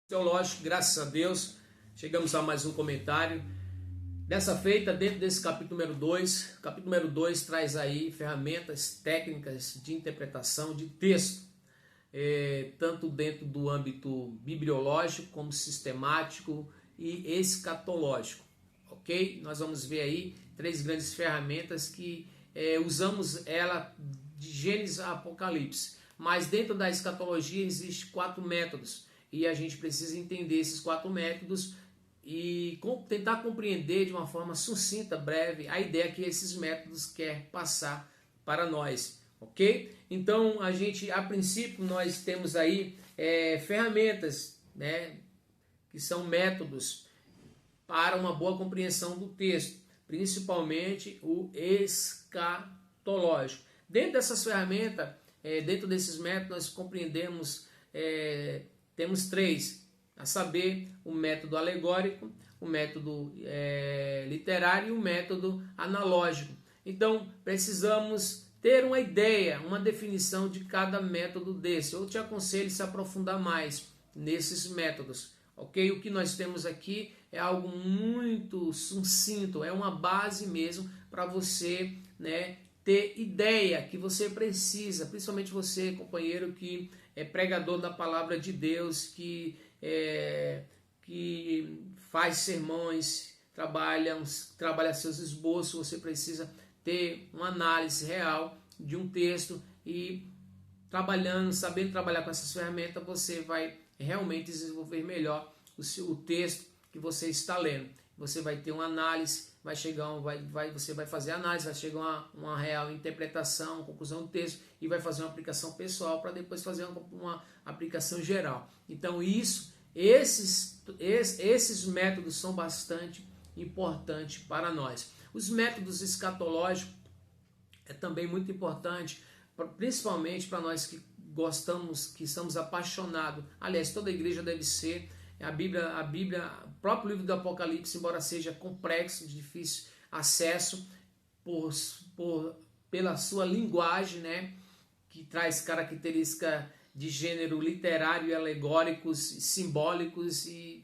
Teológico, graças a Deus, chegamos a mais um comentário. Dessa feita, dentro desse capítulo número 2, o capítulo número 2 traz aí ferramentas técnicas de interpretação de texto, tanto dentro do âmbito bibliológico, como sistemático e escatológico, ok? Nós vamos ver aí três grandes ferramentas que usamos ela de Gênesis a Apocalipse, mas dentro da escatologia existem 4 métodos, e a gente precisa entender esses 4 métodos e tentar compreender de uma forma sucinta, breve, a ideia que esses métodos querem passar para nós, ok? Então, a princípio, nós temos aí ferramentas, né, que são métodos para uma boa compreensão do texto, principalmente o escatológico. Dentro dessas ferramentas, dentro desses métodos, nós compreendemos, temos 3, a saber, o método alegórico, o método literário e o método analógico. Então, precisamos ter uma ideia, uma definição de cada método desse. Eu te aconselho a se aprofundar mais nesses métodos, ok? O que nós temos aqui é algo muito sucinto, é uma base mesmo para você, né, ter ideia que você precisa, principalmente você, companheiro, que é pregador da palavra de Deus, que faz sermões, trabalha seus esboços. Você precisa ter uma análise real de um texto e sabendo trabalhar com essas ferramentas, você vai realmente desenvolver melhor o texto que você está lendo. Você vai ter uma análise, você vai fazer análise, vai chegar a uma real interpretação, uma conclusão do texto e vai fazer uma aplicação pessoal para depois fazer uma aplicação geral. Então esses métodos são bastante importantes para nós. Os métodos escatológicos é também muito importante, principalmente para nós que gostamos, que estamos apaixonados. Aliás, toda igreja deve ser. A Bíblia, o próprio livro do Apocalipse, embora seja complexo, de difícil acesso, pela sua linguagem, né, que traz características de gênero literário e alegóricos, simbólicos e,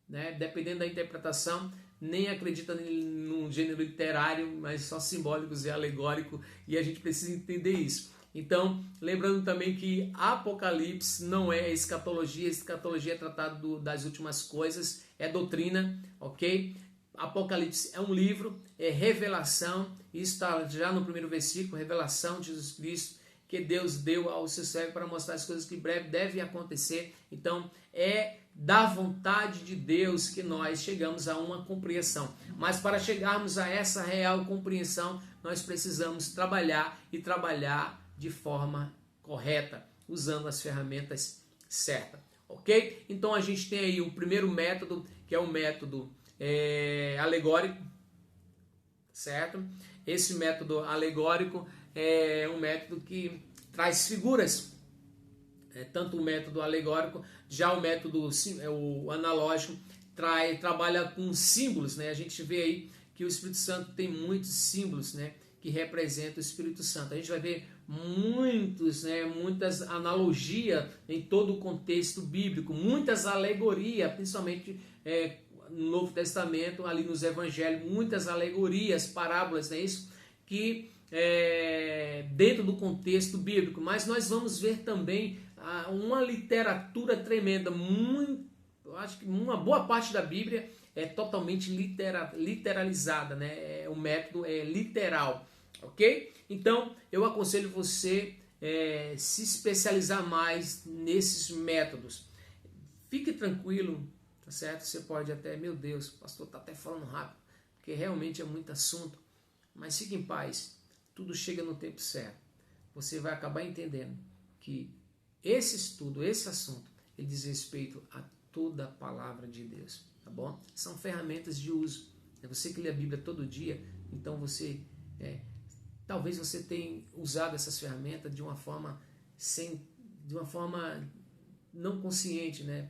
né, dependendo da interpretação, nem acredita num gênero literário, mas só simbólicos e alegórico, e a gente precisa entender isso. Então, lembrando também que Apocalipse não é escatologia é tratado das últimas coisas, é doutrina, ok? Apocalipse é um livro, é revelação, isso está já no primeiro versículo, revelação de Jesus Cristo, que Deus deu ao seu servo para mostrar as coisas que em breve devem acontecer. Então, é da vontade de Deus que nós chegamos a uma compreensão. Mas para chegarmos a essa real compreensão, nós precisamos trabalhar de forma correta, usando as ferramentas certas, ok? Então a gente tem aí o primeiro método, que é o método alegórico, certo? Esse método alegórico é um método que traz figuras, tanto o método alegórico, já o método o analógico trabalha com símbolos, né? A gente vê aí que o Espírito Santo tem muitos símbolos, né, que representam o Espírito Santo. A gente vai ver muitas analogias em todo o contexto bíblico, muitas alegorias, principalmente no Novo Testamento, ali nos Evangelhos, muitas alegorias, parábolas, não é isso? Que dentro do contexto bíblico, mas nós vamos ver também uma literatura tremenda, eu acho que uma boa parte da Bíblia é totalmente literalizada, né? O método é literal, ok? Então, eu aconselho você se especializar mais nesses métodos. Fique tranquilo, tá certo? Você pode até, meu Deus, o pastor está até falando rápido, porque realmente é muito assunto, mas fique em paz, tudo chega no tempo certo. Você vai acabar entendendo que esse estudo, esse assunto, ele diz respeito a toda a palavra de Deus, tá bom? São ferramentas de uso. É você que lê a Bíblia todo dia, então talvez você tenha usado essas ferramentas de uma forma não consciente, né?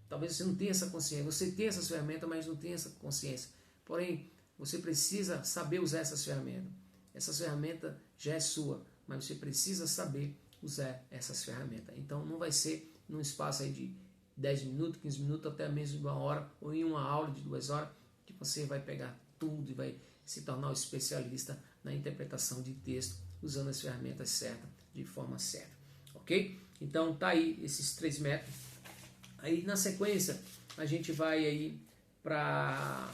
Talvez você não tenha essa consciência. Você tem essas ferramentas, mas não tem essa consciência. Porém, você precisa saber usar essas ferramentas. Essas ferramentas já é sua, mas você precisa saber usar essas ferramentas. Então, não vai ser num espaço aí de 10 minutos, 15 minutos, até mesmo 1 hora, ou em uma aula de 2 horas, que você vai pegar tudo e vai se tornar um especialista na interpretação de texto, usando as ferramentas certas, de forma certa, ok? Então tá aí esses 3 métodos. Aí na sequência a gente vai aí para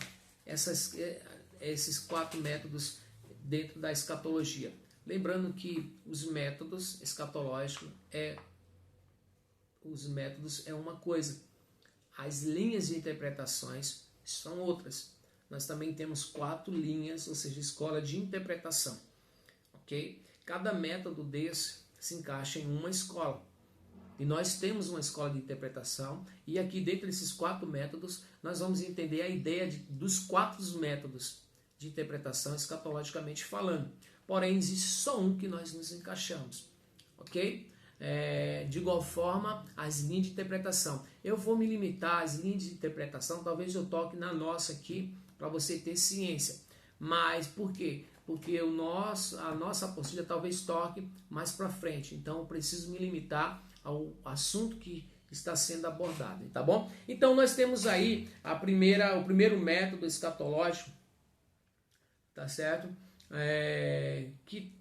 esses 4 métodos dentro da escatologia. Lembrando que os métodos escatológicos é uma coisa, as linhas de interpretações são outras. Nós também temos 4 linhas, ou seja, escola de interpretação, ok? Cada método desse se encaixa em uma escola. E nós temos uma escola de interpretação, e aqui dentro desses 4 métodos, nós vamos entender a ideia dos 4 métodos de interpretação escatologicamente falando. Porém, existe só um que nós nos encaixamos, ok? De igual forma, as linhas de interpretação. Eu vou me limitar às linhas de interpretação, talvez eu toque na nossa aqui, para você ter ciência. Mas por quê? Porque a nossa apostila talvez toque mais para frente. Então, eu preciso me limitar ao assunto que está sendo abordado, tá bom? Então, nós temos aí o primeiro método escatológico, tá certo? Que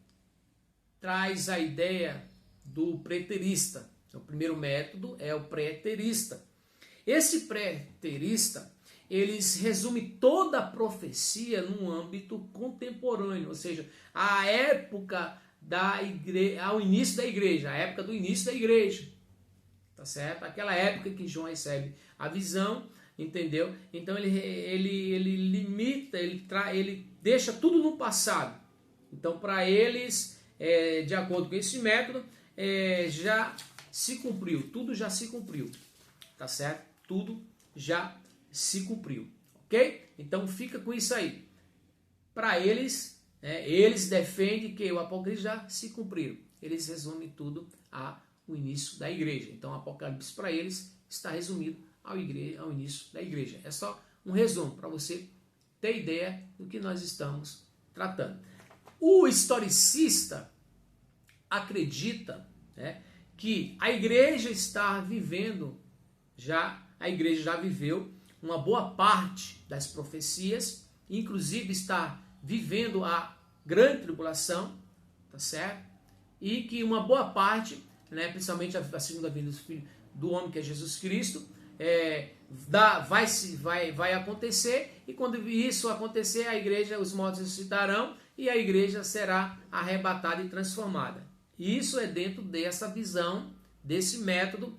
traz a ideia do preterista. O primeiro método é o preterista. Esse preterista, eles resume toda a profecia num âmbito contemporâneo, ou seja, a época ao início da igreja, a época do início da igreja, tá certo? Aquela época que João recebe a visão, entendeu? Então ele limita, ele deixa tudo no passado. Então, para eles, de acordo com esse método, já se cumpriu, tudo já se cumpriu, tá certo? Tudo já se cumpriu, ok? Então fica com isso aí. Para eles, eles defendem que o Apocalipse já se cumpriu. Eles resumem tudo ao início da igreja. Então o Apocalipse para eles está resumido ao início da igreja. É só um resumo para você ter ideia do que nós estamos tratando. O historicista acredita, que a igreja está vivendo, a igreja já viveu uma boa parte das profecias, inclusive está vivendo a grande tribulação, tá certo? E que uma boa parte, principalmente a segunda vinda do homem, que é Jesus Cristo, vai acontecer, e quando isso acontecer, a igreja, os mortos ressuscitarão, e a igreja será arrebatada e transformada. Isso é dentro dessa visão, desse método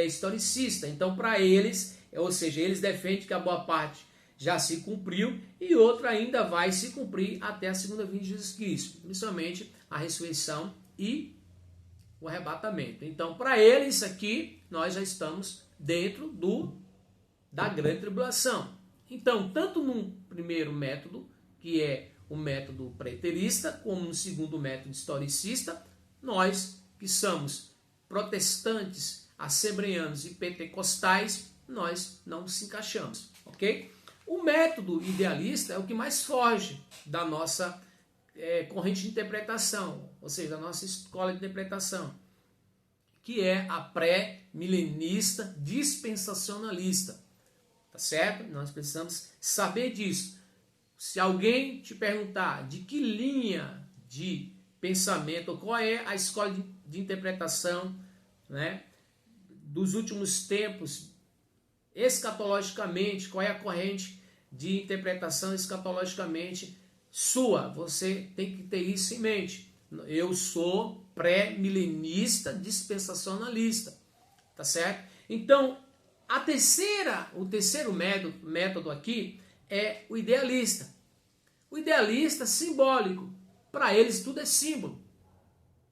historicista. Então, para eles, ou seja, eles defendem que a boa parte já se cumpriu e outra ainda vai se cumprir até a segunda vinda de Jesus Cristo, principalmente a ressurreição e o arrebatamento. Então, para eles aqui, nós já estamos dentro da grande tribulação. Então, tanto no primeiro método, que é o método preterista, como no segundo método historicista, nós que somos protestantes, assembleanos e pentecostais, nós não se encaixamos, ok? O método idealista é o que mais foge da nossa corrente de interpretação, ou seja, da nossa escola de interpretação, que é a pré-milenista dispensacionalista, tá certo? Nós precisamos saber disso. Se alguém te perguntar de que linha de pensamento, qual é a escola de interpretação, dos últimos tempos, escatologicamente, qual é a corrente de interpretação escatologicamente sua, você tem que ter isso em mente. Eu sou pré-milenista dispensacionalista, tá certo? Então, o terceiro método aqui é o idealista. O idealista simbólico. Para eles tudo é símbolo,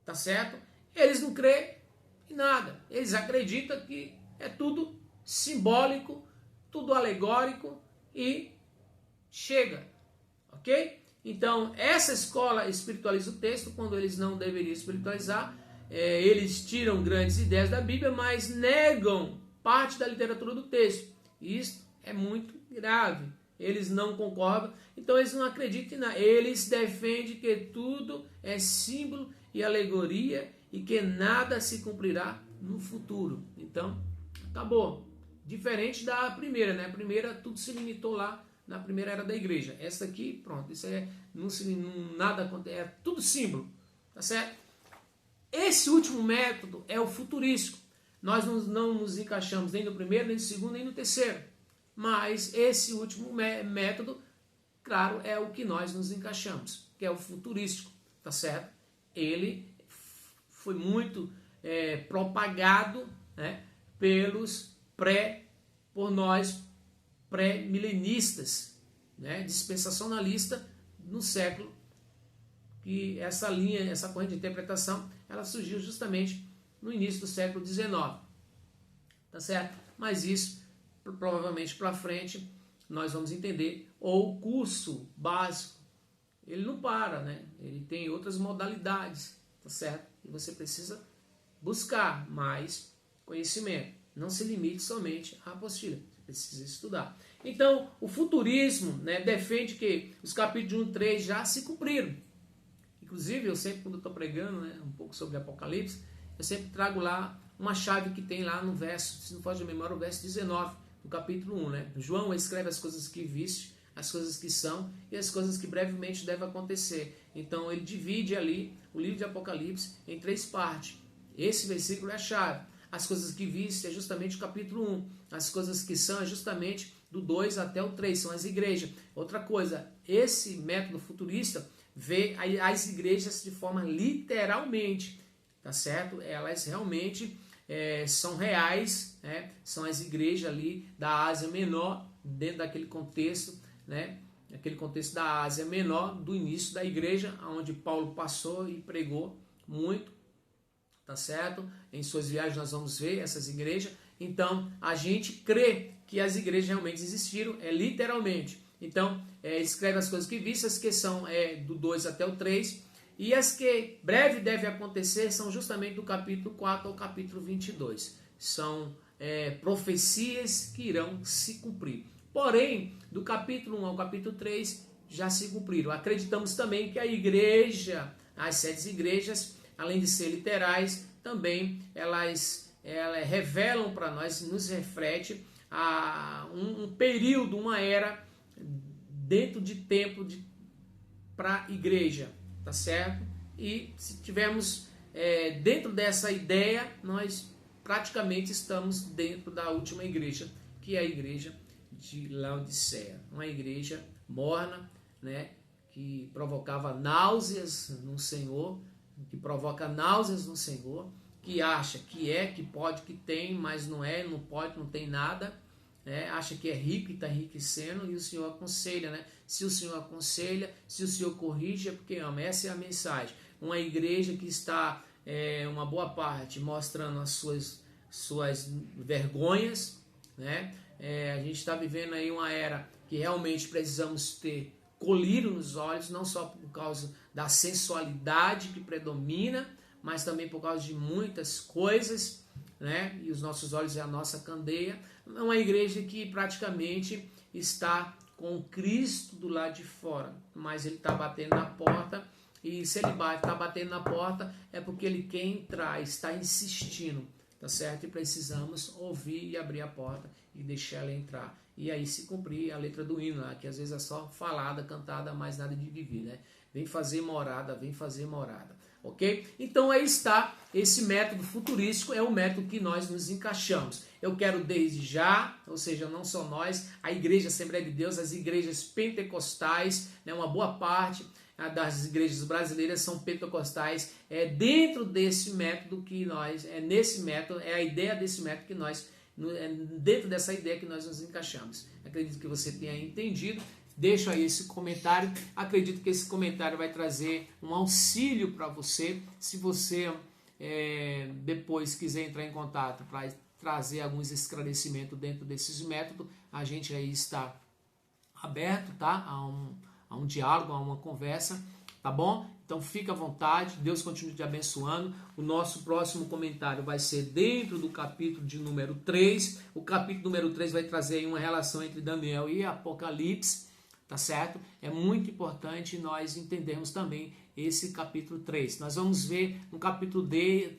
tá certo? Eles não creem em nada. Eles acreditam que é tudo simbólico, tudo alegórico e chega, ok? Então, essa escola espiritualiza o texto quando eles não deveriam espiritualizar. Eles tiram grandes ideias da Bíblia, mas negam parte da literatura do texto. Isso é muito grave. Eles não concordam, então eles não acreditam em nada. Eles defendem que tudo é símbolo e alegoria e que nada se cumprirá no futuro. Então, acabou. Diferente da primeira, né? A primeira tudo se limitou lá na primeira era da igreja. Essa aqui, pronto, isso nada acontece, é tudo símbolo, tá certo? Esse último método é o futurístico. Nós não nos encaixamos nem no primeiro, nem no segundo, nem no terceiro. Mas esse último método, claro, é o que nós nos encaixamos, que é o futurístico, tá certo? Ele foi muito propagado, né, por nós pré-milenistas, né, dispensacionalista no século, que essa linha, essa corrente de interpretação, ela surgiu justamente no início do século XIX, tá certo? Mas isso, provavelmente para frente, nós vamos entender. Ou o curso básico, ele não para, né? Ele tem outras modalidades, tá certo? E você precisa buscar mais conhecimento. Não se limite somente à apostila, você precisa estudar. Então, o futurismo, né, defende que os capítulos 1 e 3 já se cumpriram. Inclusive, eu sempre, quando estou pregando, né, um pouco sobre Apocalipse, eu sempre trago lá uma chave que tem lá no verso, se não foge de memória, o verso 19 do capítulo 1. Né? João escreve as coisas que viste, as coisas que são e as coisas que brevemente devem acontecer. Então, ele divide ali o livro de Apocalipse em 3 partes. Esse versículo é a chave. As coisas que viste é justamente o capítulo 1. As coisas que são é justamente do 2 até o 3, são as igrejas. Outra coisa, esse método futurista vê as igrejas de forma literalmente, tá certo? Elas realmente são reais, né? São as igrejas ali da Ásia Menor, dentro daquele contexto, né? Aquele contexto da Ásia Menor, do início da igreja, onde Paulo passou e pregou muito, tá certo? Em suas viagens nós vamos ver essas igrejas. Então, a gente crê que as igrejas realmente existiram, literalmente. Então, escreve as coisas que viste, as que são do 2 até o 3, e as que breve devem acontecer são justamente do capítulo 4 ao capítulo 22. São profecias que irão se cumprir. Porém, do capítulo 1 ao capítulo 3 já se cumpriram. Acreditamos também que a igreja, as 7 igrejas, além de ser literais, também elas revelam para nós, nos reflete um período, uma era dentro de tempo para a igreja, tá certo? E se tivermos dentro dessa ideia, nós praticamente estamos dentro da última igreja, que é a igreja de Laodiceia, uma igreja morna, né, que provocava náuseas no Senhor, que provoca náuseas no Senhor, que acha que pode, que tem, mas não é, não pode, não tem nada, acha que é rico e está enriquecendo, e o Senhor aconselha, né? Se o Senhor aconselha, se o Senhor corrige, é porque ama. Essa é a mensagem. Uma igreja que está, uma boa parte, mostrando as suas vergonhas, né? A gente está vivendo aí uma era que realmente precisamos ter colírio nos olhos, não só por causa da sensualidade que predomina, mas também por causa de muitas coisas, né? E os nossos olhos é a nossa candeia. É uma igreja que praticamente está com Cristo do lado de fora, mas ele está batendo na porta, e se ele está batendo na porta é porque ele quer entrar, está insistindo, tá certo? E precisamos ouvir e abrir a porta e deixar ela entrar. E aí se cumprir a letra do hino lá, que às vezes é só falada, cantada, mas nada de viver, né? Vem fazer morada, vem fazer morada. Ok? Então aí está, esse método futurístico é o método que nós nos encaixamos. Eu quero desde já, ou seja, não só nós, a Igreja Assembleia de Deus, as igrejas pentecostais, né, uma boa parte das igrejas brasileiras são pentecostais, dentro desse método que nós, nesse método, a ideia desse método que nós, dentro dessa ideia que nós nos encaixamos. Acredito que você tenha entendido. Deixo aí esse comentário, acredito que esse comentário vai trazer um auxílio para você, se você depois quiser entrar em contato para trazer alguns esclarecimentos dentro desses métodos, a gente aí está aberto, tá? A um diálogo, a uma conversa, tá bom? Então fica à vontade, Deus continue te abençoando. O nosso próximo comentário vai ser dentro do capítulo de número 3, o capítulo número 3 vai trazer aí uma relação entre Daniel e Apocalipse, tá certo? É muito importante nós entendermos também esse capítulo 3. Nós vamos ver no capítulo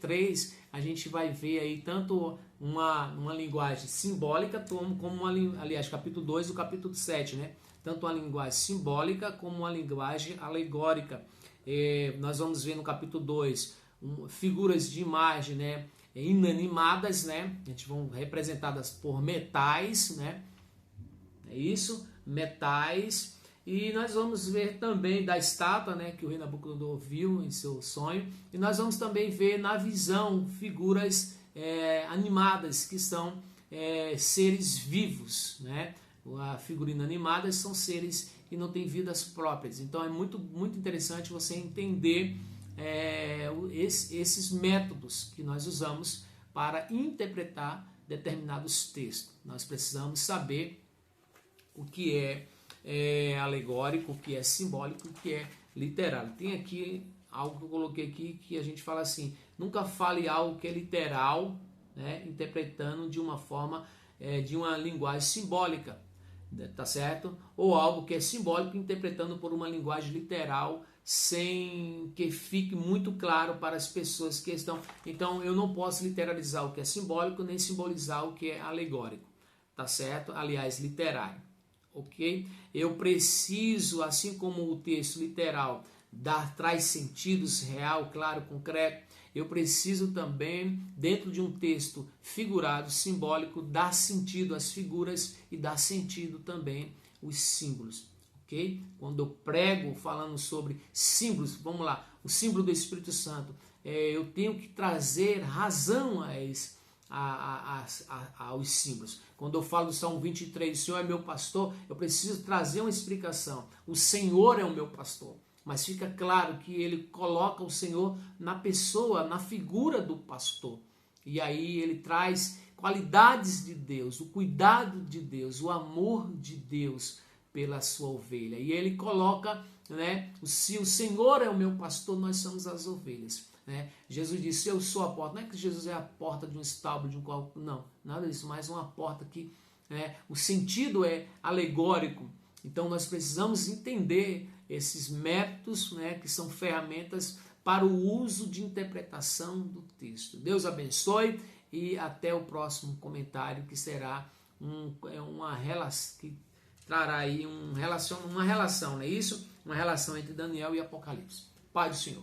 3, a gente vai ver aí tanto uma linguagem simbólica, aliás, capítulo 2 e o capítulo 7, né? Tanto uma linguagem simbólica como uma linguagem alegórica. Nós vamos ver no capítulo 2 figuras de imagem, né? Inanimadas, né? A gente vão representadas por metais, né? É isso, metais. E nós vamos ver também da estátua, né, que o rei Nabucodonosor viu em seu sonho. E nós vamos também ver na visão figuras animadas, que são seres vivos, né? A figura inanimada são seres que não têm vidas próprias. Então é muito, muito interessante você entender esses métodos que nós usamos para interpretar determinados textos. Nós precisamos saber o que é alegórico, o que é simbólico, o que é literário. Tem aqui algo que eu coloquei aqui que a gente fala assim: nunca fale algo que é literal, né, interpretando de uma forma, de uma linguagem simbólica, tá certo? Ou algo que é simbólico interpretando por uma linguagem literal, sem que fique muito claro para as pessoas que estão. Então eu não posso literalizar o que é simbólico, nem simbolizar o que é alegórico, tá certo? Aliás, literário. Ok? Eu preciso, assim como o texto literal traz sentidos real, claro, concreto, eu preciso também, dentro de um texto figurado, simbólico, dar sentido às figuras e dar sentido também os símbolos. Ok? Quando eu prego falando sobre símbolos, vamos lá, o símbolo do Espírito Santo, eu tenho que trazer razão aos símbolos. Quando eu falo do Salmo 23, o Senhor é meu pastor, eu preciso trazer uma explicação. O Senhor é o meu pastor. Mas fica claro que ele coloca o Senhor na pessoa, na figura do pastor. E aí ele traz qualidades de Deus, o cuidado de Deus, o amor de Deus pela sua ovelha. E ele coloca, né, se o Senhor é o meu pastor, nós somos as ovelhas. Né? Jesus disse: eu sou a porta. Não é que Jesus é a porta de um estábulo, de um qual, não, nada disso, mas uma porta que o sentido é alegórico. Então nós precisamos entender esses métodos, né, que são ferramentas para o uso de interpretação do texto. Deus abençoe e até o próximo comentário, que será uma relação, que trará aí uma relação, não é isso? Uma relação entre Daniel e Apocalipse. Pai do Senhor.